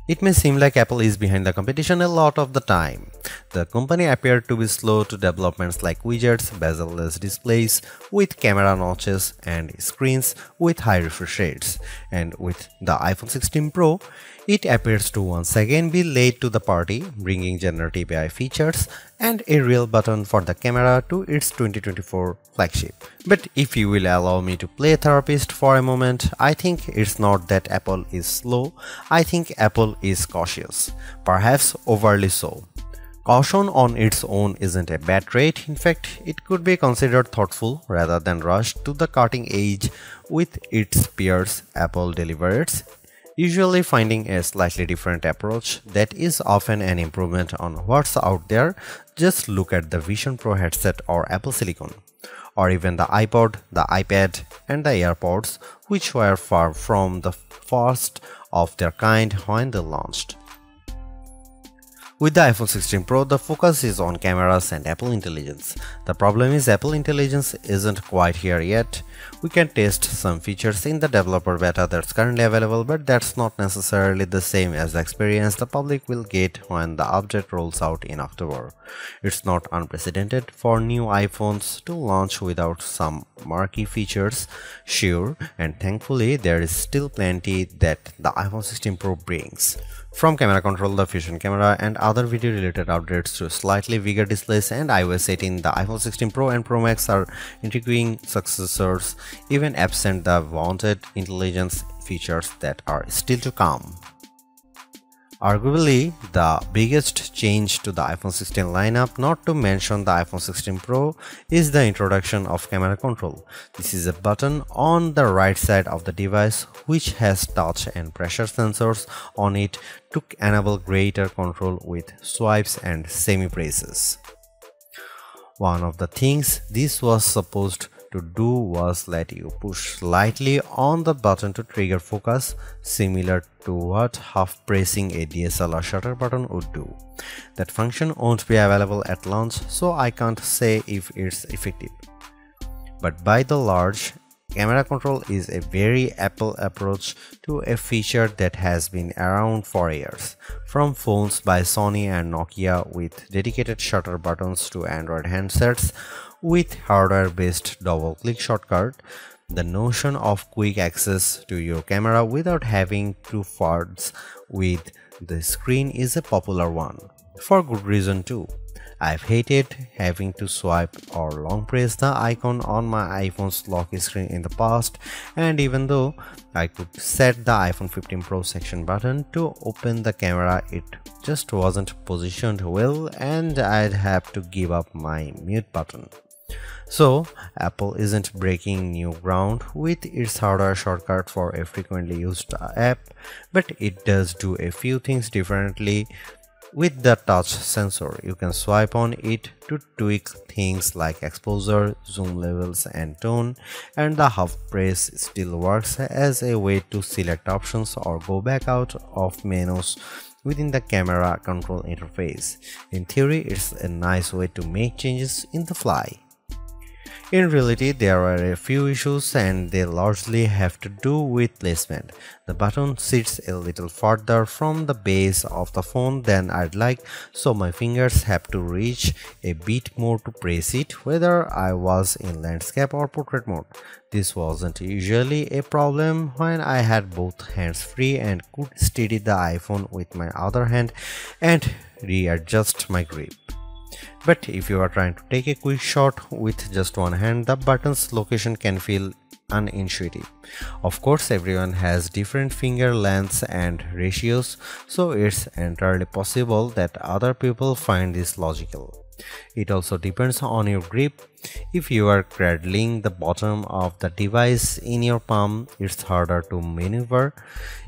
It may seem like Apple is behind the competition a lot of the time. The company appeared to be slow to developments like widgets, bezel-less displays with camera notches and screens with high refresh rates. And with the iPhone 16 Pro, it appears to once again be late to the party, bringing generative AI features and a real button for the camera to its 2024 flagship. But if you will allow me to play therapist for a moment, I think it's not that Apple is slow, I think Apple is cautious, perhaps overly so. Caution on its own isn't a bad trait, in fact, it could be considered thoughtful rather than rushed to the cutting edge with its peers. Apple delivers, usually finding a slightly different approach that is often an improvement on what's out there. Just look at the Vision Pro headset or Apple Silicon, or even the iPod, the iPad, and the AirPods, which were far from the first of their kind when they launched. With the iPhone 16 Pro, the focus is on cameras and Apple Intelligence. The problem is Apple Intelligence isn't quite here yet. We can test some features in the developer beta that's currently available, but that's not necessarily the same as the experience the public will get when the update rolls out in October. It's not unprecedented for new iPhones to launch without some marquee features, sure, and thankfully there is still plenty that the iPhone 16 Pro brings. From camera control, the Fusion camera, and other video related updates to slightly bigger displays and iOS 18, the iPhone 16 Pro and Pro Max are intriguing successors, even absent the wanted intelligence features that are still to come. Arguably, the biggest change to the iPhone 16 lineup, not to mention the iPhone 16 Pro, is the introduction of camera control. This is a button on the right side of the device which has touch and pressure sensors on it to enable greater control with swipes and semi-presses. One of the things this was supposed to do was let you push slightly on the button to trigger focus, similar to what half pressing a DSLR shutter button would do. That function won't be available at launch, so I can't say if it's effective. But by the large, camera control is a very Apple approach to a feature that has been around for years. From phones by Sony and Nokia with dedicated shutter buttons to Android handsets with hardware-based double-click shortcut, the notion of quick access to your camera without having to fudge with the screen is a popular one. For good reason too. I've hated having to swipe or long press the icon on my iPhone's lock screen in the past, and even though I could set the iPhone 15 Pro section button to open the camera, it just wasn't positioned well and I'd have to give up my mute button. So, Apple isn't breaking new ground with its hardware shortcut for a frequently used app, but it does do a few things differently. With the touch sensor, you can swipe on it to tweak things like exposure, zoom levels, and tone, and the half press still works as a way to select options or go back out of menus within the camera control interface. In theory, it's a nice way to make changes in the fly. In reality, there are a few issues and they largely have to do with placement. The button sits a little further from the base of the phone than I'd like, so my fingers have to reach a bit more to press it, whether I was in landscape or portrait mode. This wasn't usually a problem when I had both hands free and could steady the iPhone with my other hand and readjust my grip. But if you are trying to take a quick shot with just one hand, the button's location can feel unintuitive. Of course, everyone has different finger lengths and ratios, so it's entirely possible that other people find this logical. It also depends on your grip. If you are cradling the bottom of the device in your palm, it's harder to maneuver.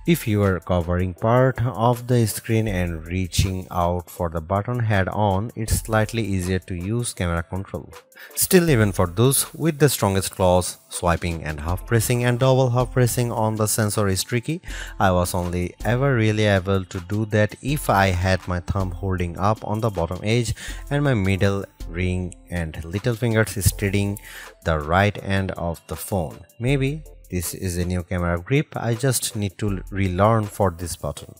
If you are covering part of the screen and reaching out for the button head on, it's slightly easier to use camera control. Still, even for those with the strongest claws, swiping and half pressing and double half pressing on the sensor is tricky. I was only ever really able to do that if I had my thumb holding up on the bottom edge and my middle ring and little fingers steadying the right end of the phone. Maybe this is a new camera grip I just need to relearn for this button.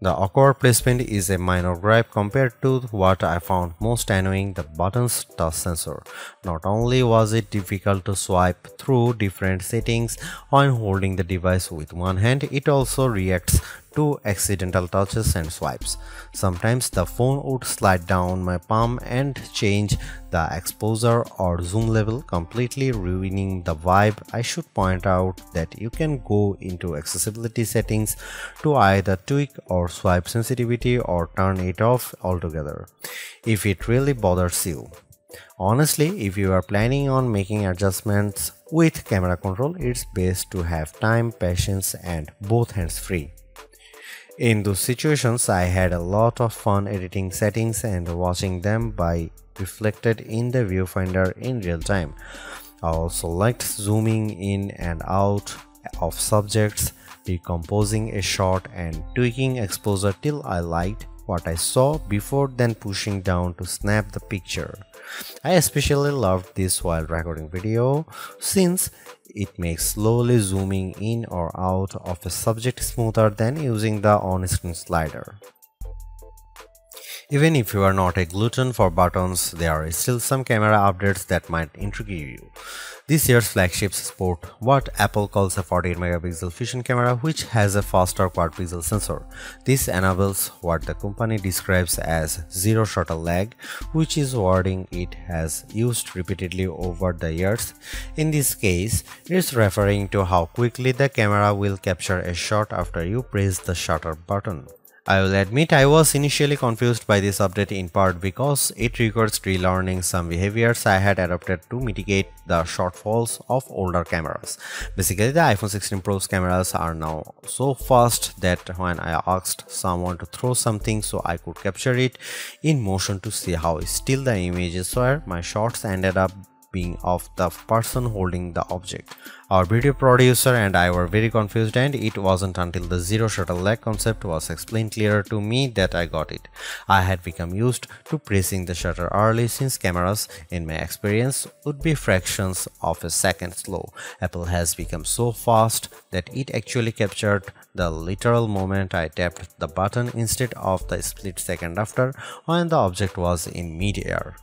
The awkward placement is a minor gripe compared to what I found most annoying, the button's touch sensor. Not only was it difficult to swipe through different settings when holding the device with one hand, it also reacts to accidental touches and swipes. Sometimes the phone would slide down my palm and change the exposure or zoom level, completely ruining the vibe. I should point out that you can go into accessibility settings to either tweak or swipe sensitivity or turn it off altogether if it really bothers you. Honestly, if you are planning on making adjustments with camera control, it's best to have time, patience, and both hands free. In those situations, I had a lot of fun editing settings and watching them by reflected in the viewfinder in real time. I also liked zooming in and out of subjects, decomposing a shot and tweaking exposure till I liked what I saw before then pushing down to snap the picture. I especially loved this while recording video since it makes slowly zooming in or out of a subject smoother than using the on-screen slider. Even if you are not a glutton for buttons, there are still some camera updates that might intrigue you. This year's flagships sport what Apple calls a 48 megapixel fusion camera, which has a faster quad pixel sensor. This enables what the company describes as zero shutter lag, which is wording it has used repeatedly over the years. In this case, it's referring to how quickly the camera will capture a shot after you press the shutter button. I will admit I was initially confused by this update, in part because it requires relearning some behaviors I had adopted to mitigate the shortfalls of older cameras. Basically, the iPhone 16 Pro's cameras are now so fast that when I asked someone to throw something so I could capture it in motion to see how still the images were, my shots ended up being of the person holding the object. Our video producer and I were very confused, and it wasn't until the zero shutter lag concept was explained clearer to me that I got it. I had become used to pressing the shutter early since cameras, in my experience, would be fractions of a second slow. Apple has become so fast that it actually captured the literal moment I tapped the button instead of the split second after when the object was in mid-air.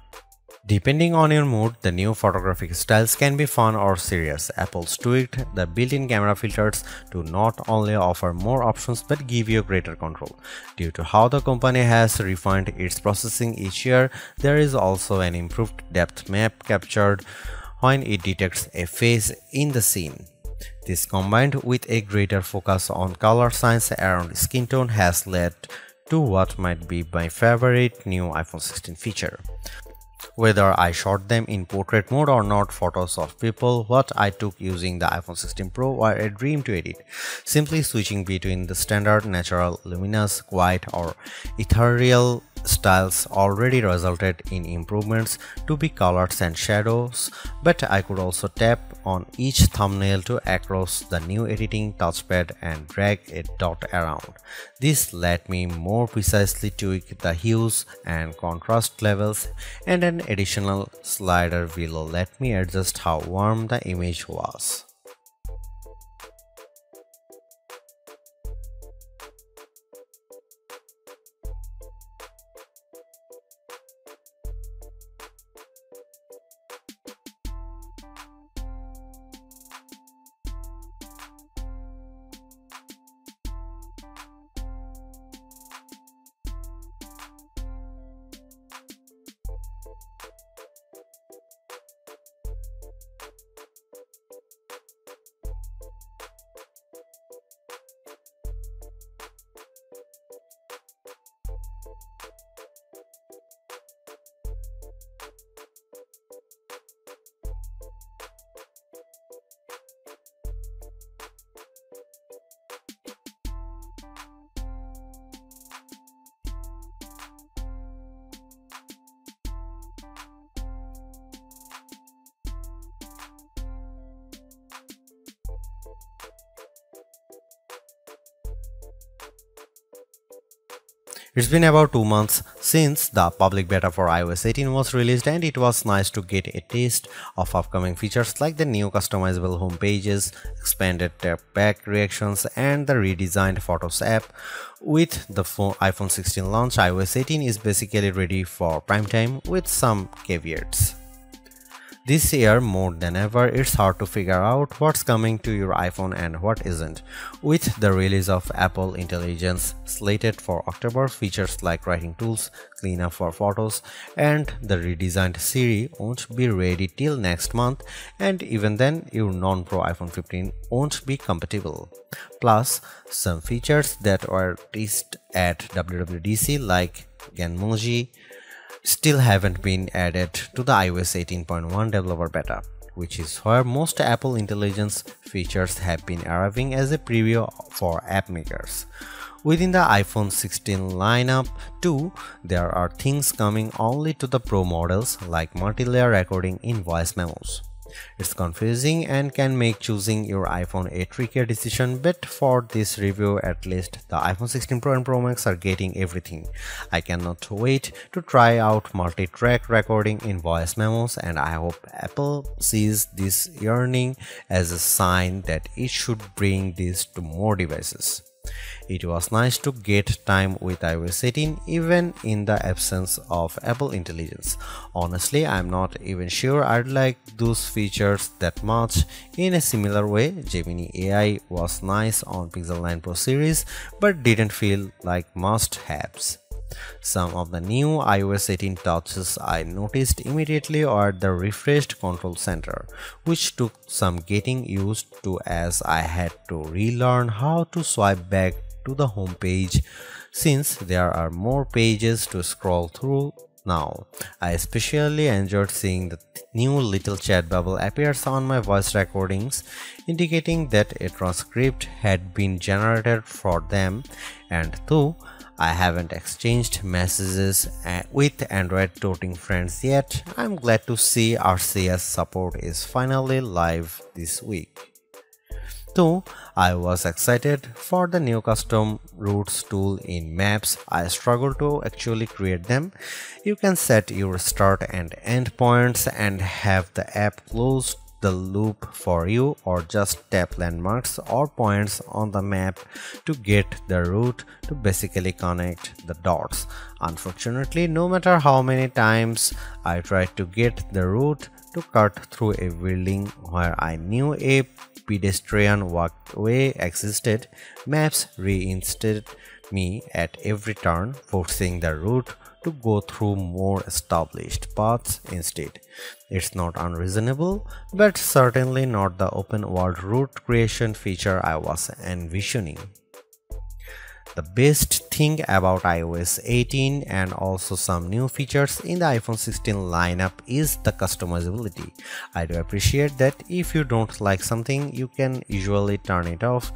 Depending on your mood, the new photographic styles can be fun or serious. Apple's tweaked the built-in camera filters to not only offer more options but give you greater control. Due to how the company has refined its processing each year, there is also an improved depth map captured when it detects a face in the scene. This, combined with a greater focus on color science around skin tone, has led to what might be my favorite new iPhone 16 feature. Whether I shot them in portrait mode or not, photos of people what I took using the iPhone 16 Pro were a dream to edit. Simply switching between the standard, natural, luminous, quiet or ethereal styles already resulted in improvements to be colors and shadows, but I could also tap on each thumbnail to access the new editing touchpad and drag a dot around. This let me more precisely tweak the hues and contrast levels, and an additional slider below let me adjust how warm the image was. It's been about 2 months since the public beta for iOS 18 was released, and it was nice to get a taste of upcoming features like the new customizable home pages, expanded tap back reactions, and the redesigned Photos app. With the iPhone 16 launch, iOS 18 is basically ready for prime time with some caveats. This year, more than ever, it's hard to figure out what's coming to your iPhone and what isn't. With the release of Apple Intelligence slated for October, features like writing tools, cleanup for photos, and the redesigned Siri won't be ready till next month, and even then, your non-Pro iPhone 15 won't be compatible. Plus, some features that were teased at WWDC like Genmoji still haven't been added to the iOS 18.1 developer beta, which is where most Apple Intelligence features have been arriving as a preview for app makers. Within the iPhone 16 lineup too, there are things coming only to the Pro models like multi-layer recording in voice memos. It's confusing and can make choosing your iPhone a trickier decision, but for this review at least the iPhone 16 Pro and Pro Max are getting everything. I cannot wait to try out multi-track recording in voice memos, and I hope Apple sees this yearning as a sign that it should bring this to more devices. It was nice to get time with iOS 18 even in the absence of Apple Intelligence. Honestly, I'm not even sure I'd like those features that much. In a similar way, Gemini AI was nice on Pixel 9 Pro series but didn't feel like must-haves. Some of the new iOS 18 touches I noticed immediately are the refreshed control center, which took some getting used to as I had to relearn how to swipe back to the home page since there are more pages to scroll through now. I especially enjoyed seeing the new little chat bubble appears on my voice recordings, indicating that a transcript had been generated for them, and though I haven't exchanged messages with Android toting friends yet, I'm glad to see RCS support is finally live this week. Though I was excited for the new custom routes tool in Maps, I struggle to actually create them. You can set your start and end points and have the app close the loop for you, or just tap landmarks or points on the map to get the route to basically connect the dots. Unfortunately, no matter how many times I tried to get the route to cut through a building where I knew a pedestrian walkway existed, Maps reinstated me at every turn, forcing the route to go through more established paths instead. It's not unreasonable, but certainly not the open world route creation feature I was envisioning. The best thing about iOS 18 and also some new features in the iPhone 16 lineup is the customizability. I do appreciate that if you don't like something, you can usually turn it off.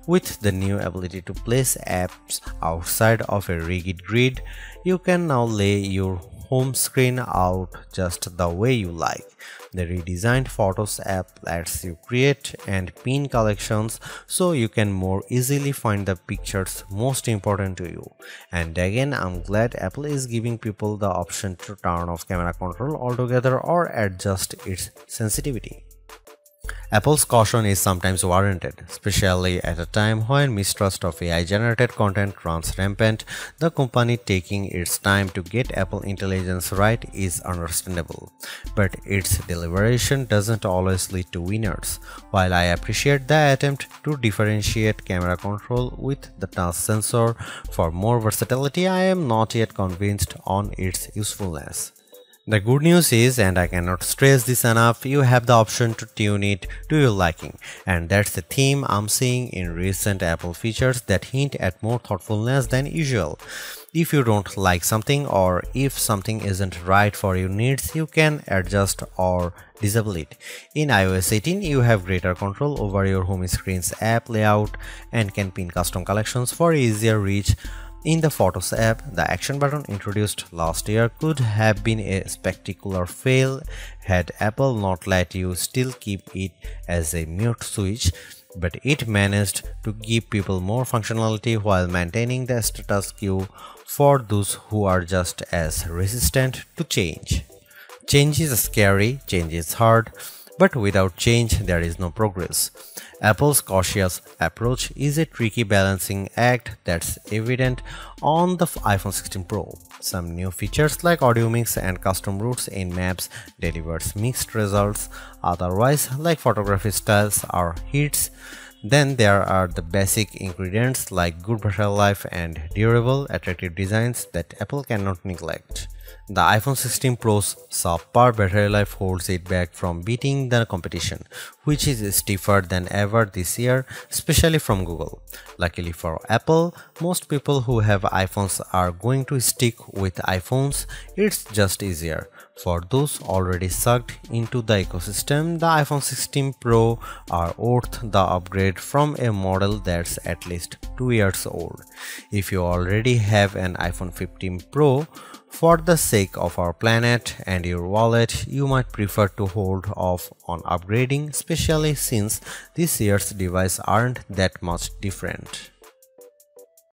With the new ability to place apps outside of a rigid grid, you can now lay your home screen out just the way you like. The redesigned Photos app lets you create and pin collections so you can more easily find the pictures most important to you. And again, I'm glad Apple is giving people the option to turn off camera control altogether or adjust its sensitivity. Apple's caution is sometimes warranted, especially at a time when mistrust of AI-generated content runs rampant. The company taking its time to get Apple Intelligence right is understandable, but its deliberation doesn't always lead to winners. While I appreciate the attempt to differentiate camera control with the touch sensor for more versatility, I am not yet convinced on its usefulness. The good news is, and I cannot stress this enough, you have the option to tune it to your liking, and that's the theme I'm seeing in recent Apple features that hint at more thoughtfulness than usual. If you don't like something, or if something isn't right for your needs, you can adjust or disable it. In iOS 18, you have greater control over your home screen's app layout and can pin custom collections for easier reach. In the Photos app, the action button introduced last year could have been a spectacular fail had Apple not let you still keep it as a mute switch. but it managed to give people more functionality while maintaining the status quo for those who are just as resistant to change. Change is scary, change is hard, but without change there is no progress. Apple's cautious approach is a tricky balancing act that's evident on the iPhone 16 Pro. Some new features like audio mix and custom routes in maps delivers mixed results, otherwise like photography styles are hits. Then there are the basic ingredients like good battery life and durable, attractive designs that Apple cannot neglect. The iPhone 16 Pro's subpar battery life holds it back from beating the competition, which is stiffer than ever this year, especially from Google. Luckily for Apple, most people who have iPhones are going to stick with iPhones. It's just easier. For those already sucked into the ecosystem, the iPhone 16 Pro are worth the upgrade from a model that's at least 2 years old. If you already have an iPhone 15 Pro, for the sake of our planet and your wallet, you might prefer to hold off on upgrading, especially since this year's devices aren't that much different.